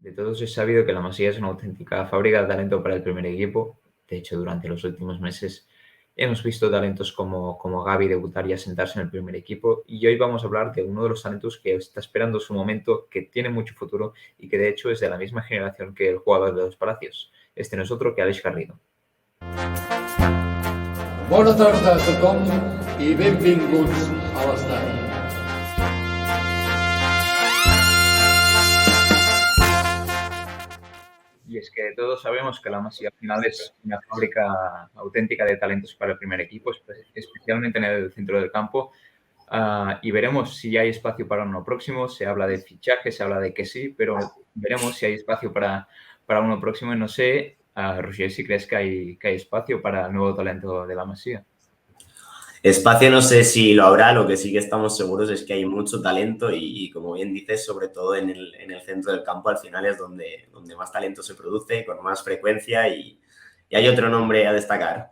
De todos es sabido que la Masía es una auténtica fábrica de talento para el primer equipo. De hecho, durante los últimos meses hemos visto talentos como Gavi debutar y asentarse en el primer equipo. Y hoy vamos a hablar de uno de los talentos que está esperando su momento, que tiene mucho futuro y que de hecho es de la misma generación que el jugador de los Palacios. Este no es otro que Aleix Garrido. Bona tarda a tothom i benvinguts a l'estadi. Y es que todos sabemos que la Masía al final es una fábrica auténtica de talentos para el primer equipo, especialmente en el centro del campo. Y veremos si hay espacio para uno próximo. Se habla de fichaje, se habla de que sí, pero veremos si hay espacio para uno próximo. Y no sé, Roger, si crees que hay espacio para el nuevo talento de la Masía. Espacio no sé si lo habrá, lo que sí que estamos seguros es que hay mucho talento y como bien dices, sobre todo en el centro del campo, al final es donde más talento se produce, con más frecuencia y hay otro nombre a destacar.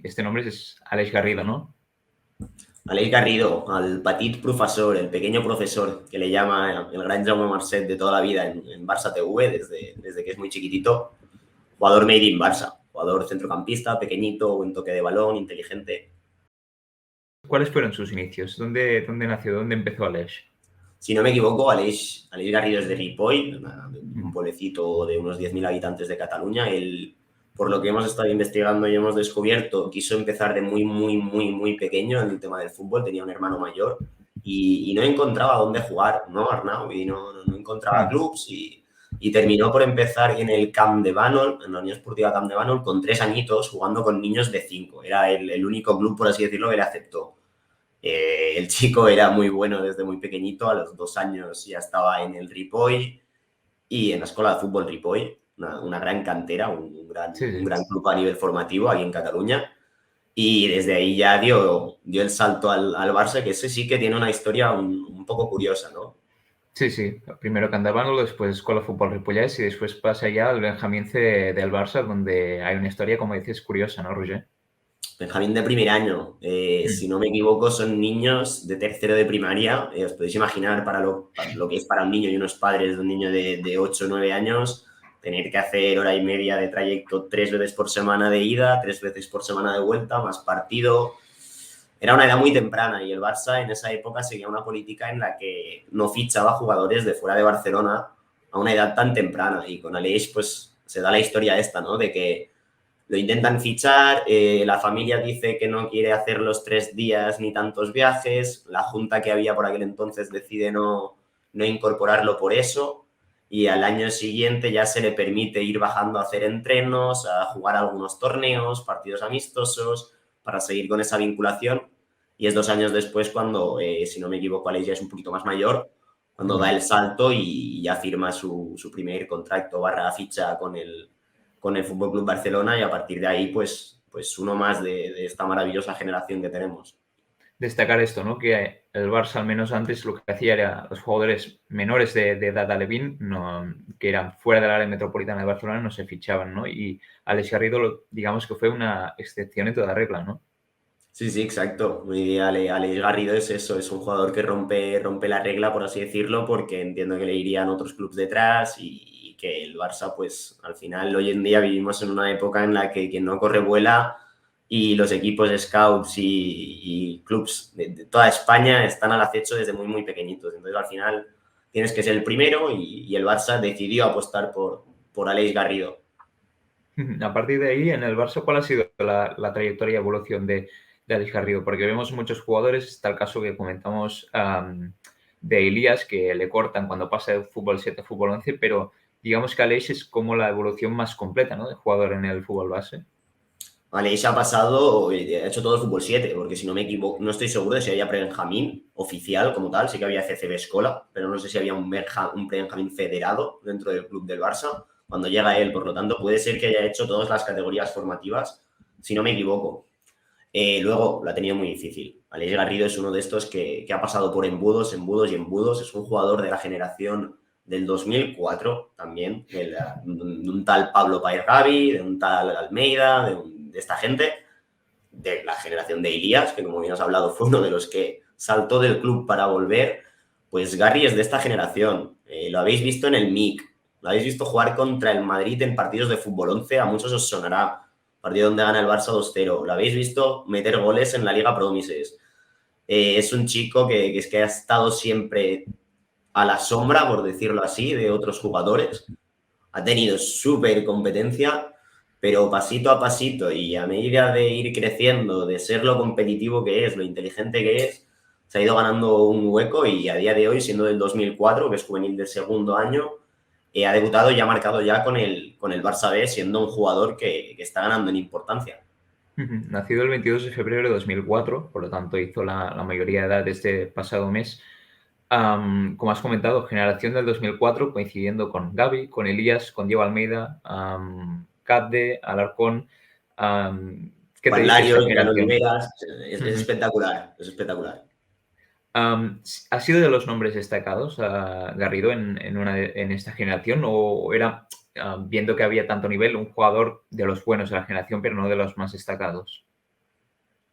Este nombre es Aleix Garrido, ¿no? Aleix Garrido, al petit profesor, el pequeño profesor que le llama el gran Jaume Marcet de toda la vida en Barça TV, desde que es muy chiquitito. Jugador made in Barça, jugador centrocampista, pequeñito, buen toque de balón, inteligente. ¿Cuáles fueron sus inicios? ¿Dónde nació? ¿Dónde empezó Aleix? Si no me equivoco, Aleix Garrido es de Ripoll, un pueblecito de unos 10.000 habitantes de Cataluña. Él, por lo que hemos estado investigando y hemos descubierto, quiso empezar de muy pequeño en el tema del fútbol. Tenía un hermano mayor y no encontraba dónde jugar, ¿no, Arnau? Y no encontraba clubs y terminó por empezar en el Camp de Bànol, en la Unión Esportiva Camp de Bànol, con 3 añitos, jugando con niños de 5. Era el único club, por así decirlo, que le aceptó. El chico era muy bueno desde muy pequeñito, a los 2 años ya estaba en el Ripoll y en la Escuela de Fútbol Ripoll, una gran cantera, un gran club a nivel formativo aquí en Cataluña. Y desde ahí ya dio el salto al Barça, que ese sí que tiene una historia un poco curiosa, ¿no? Sí. Primero Camp de Bànol, después Escuela de Fútbol Ripollès y después pasa ya al Benjamín C del Barça, donde hay una historia, como dices, curiosa, ¿no, Roger? Benjamín de primer año, si no me equivoco, son niños de tercero de primaria. Os podéis imaginar para lo que es para un niño y unos padres de un niño de 8 o 9 años, tener que hacer hora y media de trayecto 3 veces por semana de ida, 3 veces por semana de vuelta, más partido. Era una edad muy temprana y el Barça en esa época seguía una política en la que no fichaba jugadores de fuera de Barcelona a una edad tan temprana. Y con Aleix pues se da la historia esta, ¿no? De que lo intentan fichar, la familia dice que no quiere hacer los 3 días ni tantos viajes, la junta que había por aquel entonces decide no incorporarlo por eso y al año siguiente ya se le permite ir bajando a hacer entrenos, a jugar algunos torneos, partidos amistosos, para seguir con esa vinculación y es 2 años después cuando, si no me equivoco, Aleix ya es un poquito más mayor, cuando da el salto y ya firma su primer contrato / ficha con el Fútbol Club Barcelona y a partir de ahí, pues uno más de esta maravillosa generación que tenemos. Destacar esto, ¿no? Que el Barça, al menos antes, lo que hacía era los jugadores menores de edad alevín, que eran fuera del área metropolitana de Barcelona, no se fichaban, ¿no? Y Aleix Garrido, digamos que fue una excepción en toda regla, ¿no? Sí, exacto. Aleix Garrido es eso, es un jugador que rompe la regla, por así decirlo, porque entiendo que le irían otros clubes detrás y que el Barça, pues al final hoy en día vivimos en una época en la que quien no corre vuela y los equipos scouts y clubs de toda España están al acecho desde muy pequeñitos. Entonces al final tienes que ser el primero y el Barça decidió apostar por Aleix Garrido. A partir de ahí, en el Barça, ¿cuál ha sido la trayectoria y evolución de Aleix Garrido? Porque vemos muchos jugadores, está el caso que comentamos de Elías, que le cortan cuando pasa de fútbol 7 a fútbol 11, pero digamos que Aleix es como la evolución más completa, ¿no?, de jugador en el fútbol base. Aleix ha pasado, ha hecho todo el fútbol 7, porque si no me equivoco, no estoy seguro de si había pre-Benjamín oficial como tal, sí que había CCB Escola, pero no sé si había un pre-Benjamín federado dentro del club del Barça cuando llega él, por lo tanto puede ser que haya hecho todas las categorías formativas, si no me equivoco. Luego lo ha tenido muy difícil. Aleix Garrido es uno de estos que ha pasado por embudos, es un jugador de la generación del 2004 también, de un tal Pablo Paez Gavi, de un tal Almeida, de esta gente, de la generación de Elías, que como bien has hablado fue uno de los que saltó del club para volver. Pues Garri es de esta generación, lo habéis visto en el MIC, La habéis visto jugar contra el Madrid en partidos de fútbol 11, a muchos os sonará. Partido donde gana el Barça 2-0. Lo habéis visto meter goles en la Liga Promises. Es un chico que es que ha estado siempre a la sombra, por decirlo así, de otros jugadores. Ha tenido súper competencia, pero pasito a pasito y a medida de ir creciendo, de ser lo competitivo que es, lo inteligente que es, se ha ido ganando un hueco y a día de hoy, siendo del 2004, que es juvenil del segundo año, ha debutado y ha marcado ya con el Barça B, siendo un jugador que está ganando en importancia. Nacido el 22 de febrero de 2004, por lo tanto hizo la mayoría de edad este pasado mes. Como has comentado, generación del 2004, coincidiendo con Gavi, con Elías, con Diego Almeida, Capde, Alarcón. ¿Qué te Juan dice esta Larios, Jan generación? Oliveras, es espectacular, es espectacular. ¿Ha sido de los nombres destacados Garrido en esta generación o era, viendo que había tanto nivel, un jugador de los buenos de la generación, pero no de los más destacados?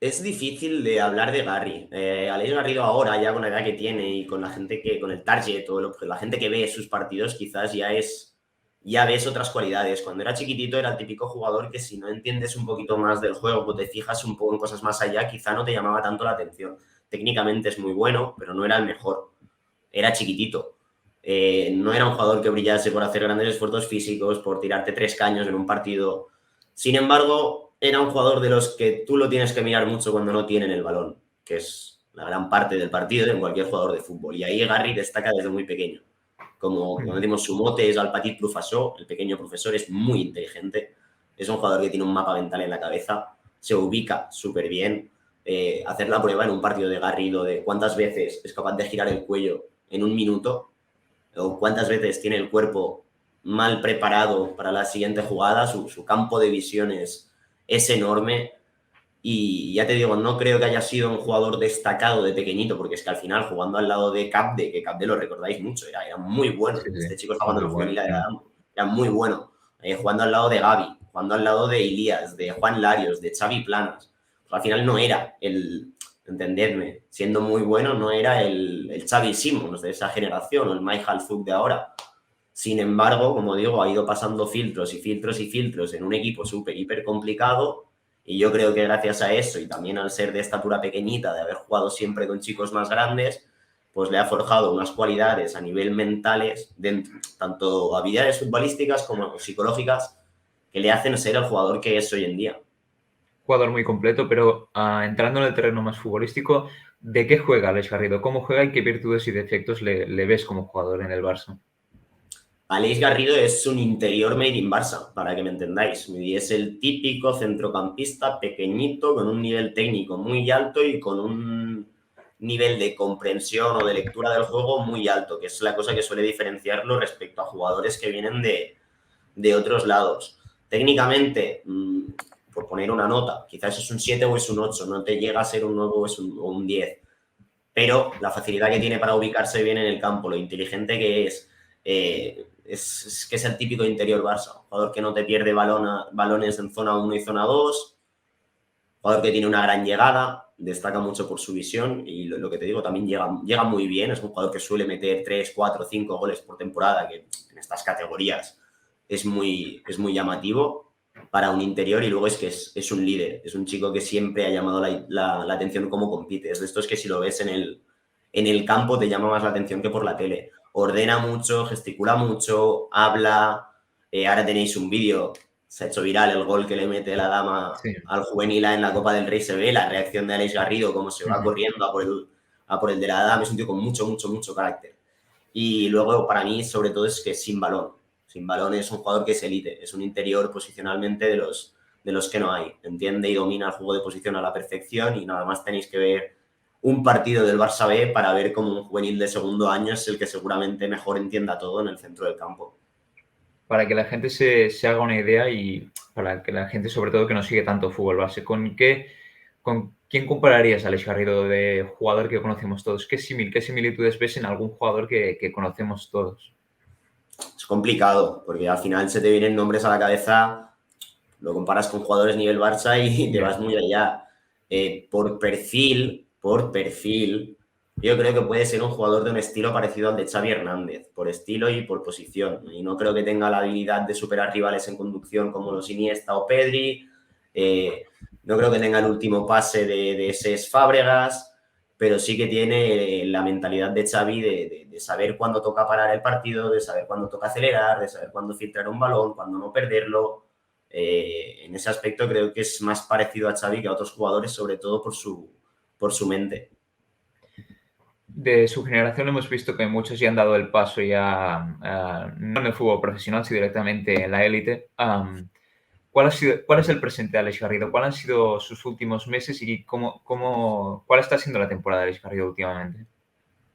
Es difícil de hablar de Garry. Alex Garrido ahora, ya con la edad que tiene y con la gente con el target o la gente que ve sus partidos, quizás ya ves otras cualidades. Cuando era chiquitito era el típico jugador que si no entiendes un poquito más del juego o te fijas un poco en cosas más allá, quizá no te llamaba tanto la atención. Técnicamente es muy bueno, pero no era el mejor. Era chiquitito. No era un jugador que brillase por hacer grandes esfuerzos físicos, por tirarte 3 caños en un partido. Sin embargo, era un jugador de los que tú lo tienes que mirar mucho cuando no tienen el balón, que es la gran parte del partido de cualquier jugador de fútbol. Y ahí Garry destaca desde muy pequeño. Como decimos, su mote es al petit professor, el pequeño profesor, es muy inteligente. Es un jugador que tiene un mapa mental en la cabeza, se ubica súper bien. Hacer la prueba en un partido de Garrido de cuántas veces es capaz de girar el cuello en un minuto o cuántas veces tiene el cuerpo mal preparado para la siguiente jugada, su campo de visiones es enorme y ya te digo, no creo que haya sido un jugador destacado de pequeñito, porque es que al final jugando al lado de Capde, que Capde lo recordáis mucho, era muy bueno, Sí, este chico está jugando en el juvenil, sí. era muy bueno, jugando al lado de Gavi, jugando al lado de Elías, de Juan Larios, de Xavi Planas, pues al final no era entendedme, siendo muy bueno, no era el Xavi Simons de esa generación o el Mike Halfuk de ahora. Sin embargo, como digo, ha ido pasando filtros y filtros y filtros en un equipo súper, hiper complicado y yo creo que gracias a eso y también al ser de estatura pequeñita, de haber jugado siempre con chicos más grandes, pues le ha forjado unas cualidades a nivel mentales, tanto habilidades futbolísticas como psicológicas, que le hacen ser el jugador que es hoy en día. Jugador muy completo, pero entrando en el terreno más futbolístico, ¿de qué juega Alex Garrido? ¿Cómo juega y qué virtudes y defectos le ves como jugador en el Barça? Aleix Garrido es un interior made in Barça, para que me entendáis. Y es el típico centrocampista pequeñito, con un nivel técnico muy alto y con un nivel de comprensión o de lectura del juego muy alto, que es la cosa que suele diferenciarlo respecto a jugadores que vienen de otros lados. Técnicamente, por poner una nota, quizás es un 7 o es un 8, no te llega a ser un 9 o un 10. Pero la facilidad que tiene para ubicarse bien en el campo, lo inteligente que es que es el típico interior Barça, un jugador que no te pierde balones en zona 1 y zona 2, jugador que tiene una gran llegada, destaca mucho por su visión y lo que te digo, también llega muy bien, es un jugador que suele meter 3, 4, 5 goles por temporada, que en estas categorías es muy llamativo para un interior y luego es que es un líder, es un chico que siempre ha llamado la atención cómo compite, es de estos que si lo ves en el campo te llama más la atención que por la tele. Ordena mucho, gesticula mucho, habla. Ahora tenéis un vídeo, se ha hecho viral el gol que le mete la dama al juvenil en la Copa del Rey. Se ve la reacción de Alex Garrido, cómo se va corriendo a por el de la dama. Es un tío con mucho carácter. Y luego, para mí, sobre todo, es que sin balón. Sin balón es un jugador que es élite. Es un interior posicionalmente de los que no hay. Entiende y domina el juego de posición a la perfección y nada más tenéis que ver un partido del Barça B para ver cómo un juvenil de segundo año es el que seguramente mejor entienda todo en el centro del campo. Para que la gente se haga una idea y para que la gente, sobre todo, que no sigue tanto fútbol base, ¿con quién compararías a Alex Garrido de jugador que conocemos todos? ¿Qué similitudes ves en algún jugador que conocemos todos? Es complicado, porque al final se te vienen nombres a la cabeza, lo comparas con jugadores nivel Barça y te vas muy allá. Por perfil, Yo creo que puede ser un jugador de un estilo parecido al de Xavi Hernández, por estilo y por posición. Y no creo que tenga la habilidad de superar rivales en conducción como los Iniesta o Pedri. No creo que tenga el último pase de Cesc Fábregas, pero sí que tiene la mentalidad de Xavi de saber cuándo toca parar el partido, de saber cuándo toca acelerar, de saber cuándo filtrar un balón, cuándo no perderlo. En ese aspecto creo que es más parecido a Xavi que a otros jugadores, sobre todo por su mente. De su generación hemos visto que muchos ya han dado el paso ya, no en el fútbol profesional, sino directamente en la élite. ¿Cuál es el presente de Alex Garrido? ¿Cuáles han sido sus últimos meses y cuál está siendo la temporada de Alex Garrido últimamente?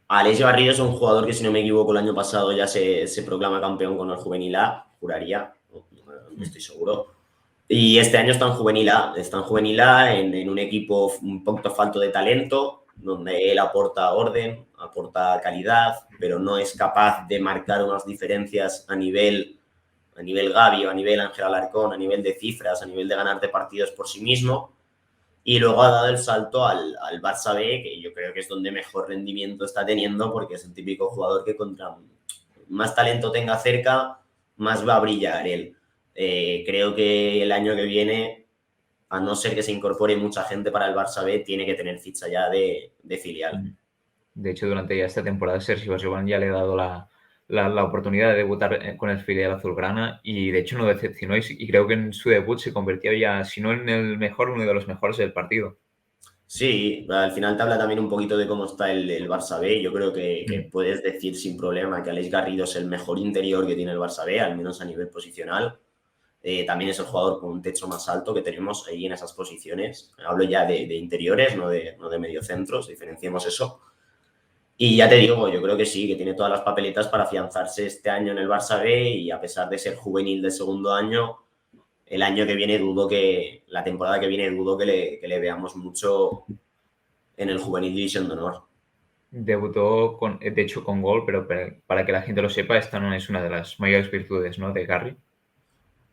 Alex Garrido es un jugador que, si no me equivoco, el año pasado ya se proclama campeón con el Juvenil A, juraría, no estoy seguro. Y este año está en Juvenil A en un equipo un poco falto de talento, donde él aporta orden, aporta calidad, pero no es capaz de marcar unas diferencias a nivel Gavi, a nivel Ángel Alarcón, a nivel de cifras, a nivel de ganarte partidos por sí mismo. Y luego ha dado el salto al Barça B, que yo creo que es donde mejor rendimiento está teniendo, porque es el típico jugador que contra más talento tenga cerca, más va a brillar él. Creo que el año que viene, a no ser que se incorpore mucha gente para el Barça B, tiene que tener ficha ya de filial. De hecho, durante ya esta temporada, Sergio Barcelona ya le ha dado la oportunidad de debutar con el filial azulgrana y de hecho no decepcionó y creo que en su debut se convirtió ya, si no en el mejor, uno de los mejores del partido. Sí, al final te habla también un poquito de cómo está el Barça B. Yo creo que puedes decir sin problema que Alex Garrido es el mejor interior que tiene el Barça B, al menos a nivel posicional. También es el jugador con un techo más alto que tenemos ahí en esas posiciones. Hablo ya de interiores, no de mediocentros, diferenciemos eso. Y ya te digo, yo creo que sí, que tiene todas las papeletas para afianzarse este año en el Barça B y a pesar de ser juvenil de segundo año, el año que viene la temporada que viene dudo que le veamos mucho en el Juvenil División de Honor. Debutó, de hecho, con gol, pero para que la gente lo sepa, esta no es una de las mayores virtudes, ¿no?, de Garri.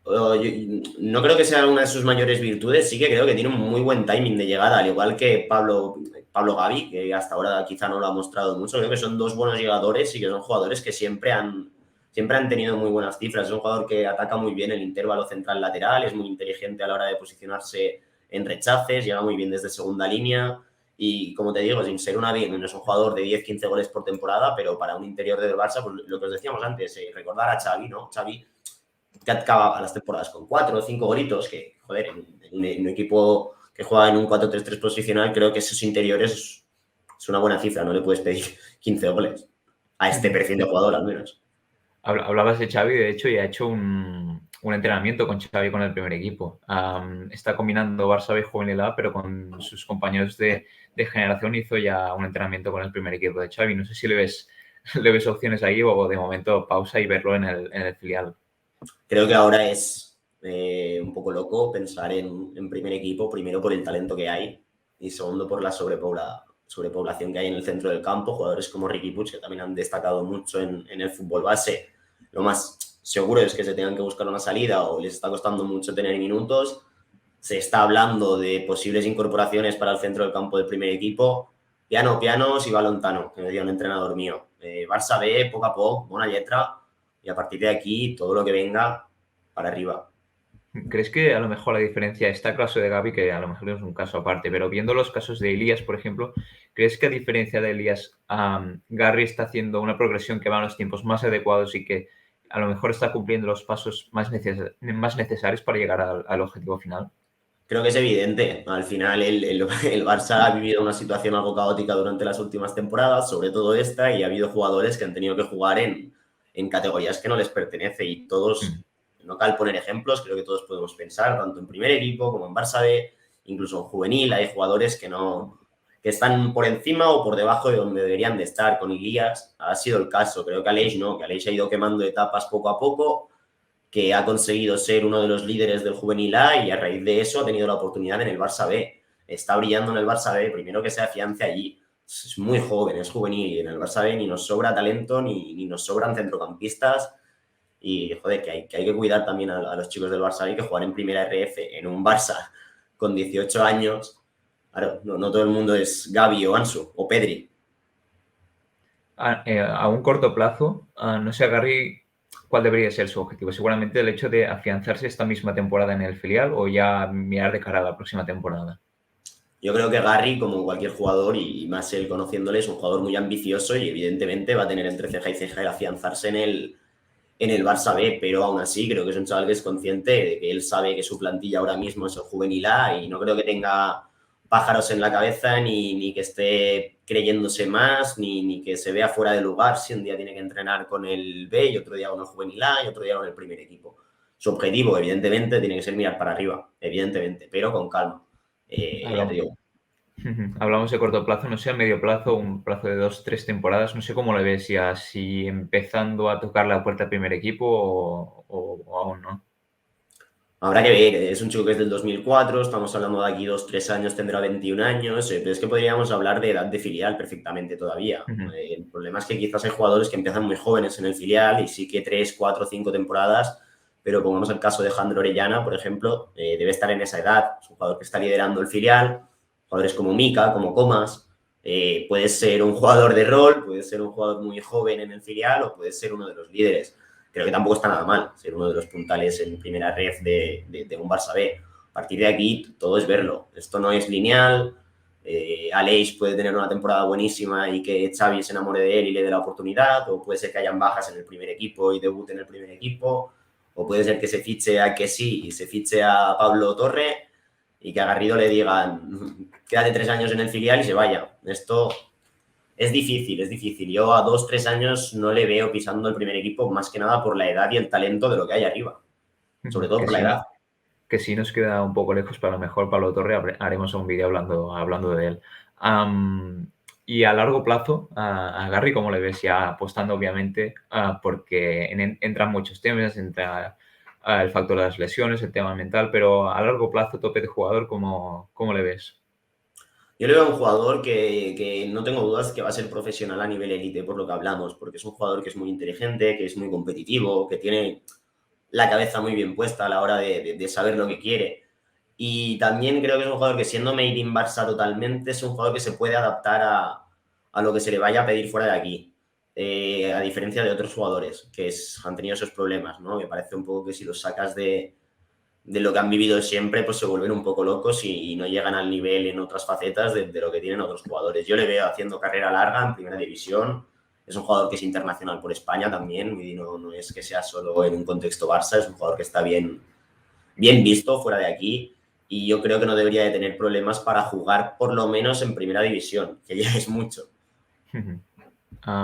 No creo que sea una de sus mayores virtudes, sí que creo que tiene un muy buen timing de llegada, al igual que Pablo Gavi, que hasta ahora quizá no lo ha mostrado mucho. Creo que son dos buenos llegadores y que son jugadores que siempre han tenido muy buenas cifras. Es un jugador que ataca muy bien el intervalo central lateral, es muy inteligente a la hora de posicionarse en rechaces, llega muy bien desde segunda línea y, como te digo, sin ser no es un jugador de 10-15 goles por temporada, pero para un interior del Barça, pues lo que os decíamos antes, recordar a Xavi, ¿no? Xavi que acaba las temporadas con 4 o 5 golitos, que, joder, en un equipo que juega en un 4-3-3 posicional, creo que esos interiores es una buena cifra, no le puedes pedir 15 goles a este perfil de jugador, al menos. Hablabas de Xavi, de hecho, y ha hecho un entrenamiento con Xavi con el primer equipo. Está combinando Barça B Juvenil A, pero con sus compañeros de generación hizo ya un entrenamiento con el primer equipo de Xavi. No sé si le ves opciones ahí o de momento pausa y verlo en el filial. Creo que ahora es un poco loco pensar en primer equipo, primero por el talento que hay y segundo por la sobrepoblación que hay en el centro del campo. Jugadores como Riqui Puig, que también han destacado mucho en el fútbol base. Lo más seguro es que se tengan que buscar una salida o les está costando mucho tener minutos. Se está hablando de posibles incorporaciones para el centro del campo del primer equipo. Pianos y Balontano, que me dio un entrenador mío. Barça B, poco a poco, buena letra. Y a partir de aquí, todo lo que venga para arriba. ¿Crees que a lo mejor la diferencia está el caso de Gavi, que a lo mejor es un caso aparte, pero viendo los casos de Elías, por ejemplo, ¿crees que a diferencia de Elías, Garri está haciendo una progresión que va a los tiempos más adecuados y que a lo mejor está cumpliendo los pasos más necesarios para llegar al objetivo final? Creo que es evidente. Al final el Barça ha vivido una situación algo caótica durante las últimas temporadas, sobre todo esta, y ha habido jugadores que han tenido que jugar en categorías que no les pertenece y todos, no cal poner ejemplos, creo que todos podemos pensar, tanto en primer equipo como en Barça B, incluso en juvenil, hay jugadores que están por encima o por debajo de donde deberían de estar. Con Elías ha sido el caso. Creo que Aleix no, que Aleix ha ido quemando etapas poco a poco, que ha conseguido ser uno de los líderes del Juvenil A y a raíz de eso ha tenido la oportunidad en el Barça B. Está brillando en el Barça B, primero que se afiance allí. Es muy joven, es juvenil y en el Barça B ni nos sobra talento ni nos sobran centrocampistas y, joder, que hay que cuidar también a los chicos del Barça B, que jugar en primera RF en un Barça con 18 años, claro, no todo el mundo es Gavi o Ansu o Pedri. A un corto plazo, no sé, Garry, ¿cuál debería ser su objetivo? Seguramente el hecho de afianzarse esta misma temporada en el filial o ya mirar de cara a la próxima temporada. Yo creo que Garry, como cualquier jugador, y más él conociéndole, es un jugador muy ambicioso y evidentemente va a tener entre ceja y ceja el afianzarse en el Barça B, pero aún así creo que es un chaval que es consciente de que él sabe que su plantilla ahora mismo es el juvenil A y no creo que tenga pájaros en la cabeza ni que esté creyéndose más ni que se vea fuera de lugar si un día tiene que entrenar con el B y otro día con el juvenil A y otro día con el primer equipo. Su objetivo, evidentemente, tiene que ser mirar para arriba, evidentemente, pero con calma. Ya te Hablamos, digo, hablamos de corto plazo, no sé, a medio plazo, un plazo de 2, 3 temporadas, no sé cómo le ves ya, si empezando a tocar la puerta al primer equipo o aún no. habrá que ver, es un chico que es del 2004, estamos hablando de aquí 2, 3 años, tendrá 21 años, pero es que podríamos hablar de edad de filial perfectamente todavía. El problema es que quizás hay jugadores que empiezan muy jóvenes en el filial y sí que 3, 4, 5 temporadas, pero pongamos el caso de Jandro Orellana, por ejemplo, debe estar en esa edad, es un jugador que está liderando el filial, jugadores como Mika, como Comas, puede ser un jugador de rol, puede ser un jugador muy joven en el filial o puede ser uno de los líderes. Creo que tampoco está nada mal ser uno de los puntales en primera ref de un Barça B. A partir de aquí, todo es verlo. Esto no es lineal. Aleix puede tener una temporada buenísima y que Xavi se enamore de él y le dé la oportunidad, o puede ser que hayan bajas en el primer equipo y debute en el primer equipo, o puede ser que se fiche a Kessi y se fiche a Pablo Torre y que a Garrido le digan quédate 3 años en el filial y se vaya. Esto es difícil, es difícil. Yo a 2, 3 años no le veo pisando el primer equipo, más que nada por la edad y el talento de lo que hay arriba. Sobre todo Que por la si, edad. que si nos queda un poco lejos, pero a lo mejor Pablo Torre haremos un vídeo hablando de él. Y a largo plazo, a Garry, ¿cómo le ves? Ya apostando, obviamente, porque entran muchos temas, entra el factor de las lesiones, el tema mental, pero a largo plazo, tope de jugador, ¿cómo le ves? Yo le veo a un jugador que no tengo dudas que va a ser profesional a nivel élite, por lo que hablamos, porque es un jugador que es muy inteligente, que es muy competitivo, que tiene la cabeza muy bien puesta a la hora de saber lo que quiere. Y también creo que es un jugador que, siendo made in Barça totalmente, es un jugador que se puede adaptar a lo que se le vaya a pedir fuera de aquí. A diferencia de otros jugadores han tenido esos problemas, ¿no? Me parece un poco que si los sacas de lo que han vivido siempre, pues se vuelven un poco locos y no llegan al nivel en otras facetas de lo que tienen otros jugadores. Yo le veo haciendo carrera larga en primera división. Es un jugador que es internacional por España también, y no es que sea solo en un contexto Barça, es un jugador que está bien visto fuera de aquí y yo creo que no debería de tener problemas para jugar por lo menos en primera división, que ya es mucho.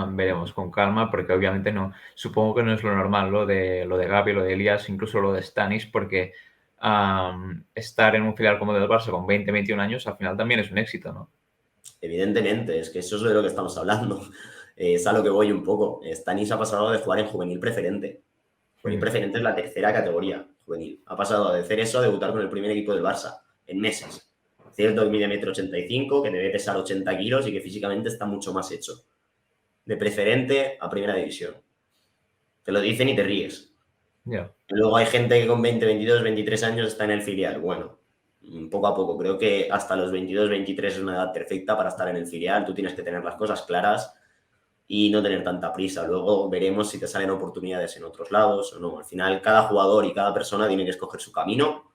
Veremos con calma, porque obviamente no, supongo que no es lo normal lo de Gavi, lo de Elías, incluso lo de Stanis, porque estar en un filial como del Barça con 20, 21 años, al final también es un éxito, ¿no? Evidentemente, es que eso es de lo que estamos hablando. Es a lo que voy un poco. Stanis ha pasado de jugar en juvenil preferente. Juvenil preferente es la tercera categoría juvenil. Ha pasado de hacer eso a debutar con el primer equipo del Barça en meses. Cierto que mide 1,85 m, que debe pesar 80 kilos y que físicamente está mucho más hecho. De preferente a primera división. Te lo dicen y te ríes. Ya. Y luego hay gente que con 20, 22, 23 años está en el filial. Bueno, poco a poco. Creo que hasta los 22, 23 es una edad perfecta para estar en el filial. Tú tienes que tener las cosas claras y no tener tanta prisa. Luego veremos si te salen oportunidades en otros lados o no. Al final, cada jugador y cada persona tiene que escoger su camino.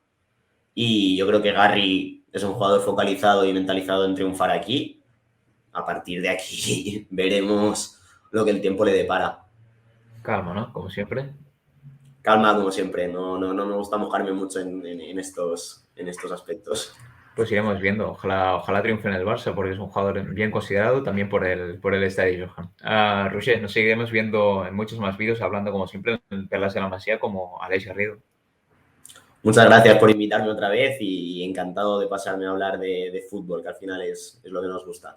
Y yo creo que Garry es un jugador focalizado y mentalizado en triunfar aquí. A partir de aquí veremos lo que el tiempo le depara. Calma, ¿no? Como siempre. Calma, como siempre. No me gusta mojarme mucho en estos aspectos. Pues iremos viendo. Ojalá triunfe en el Barça, porque es un jugador bien considerado también por el estadio Johan. Roger, nos seguiremos viendo en muchos más vídeos, hablando como siempre en Perlas de la Masía como Aleix Garrido. Muchas gracias por invitarme otra vez y encantado de pasarme a hablar de fútbol, que al final es lo que nos gusta.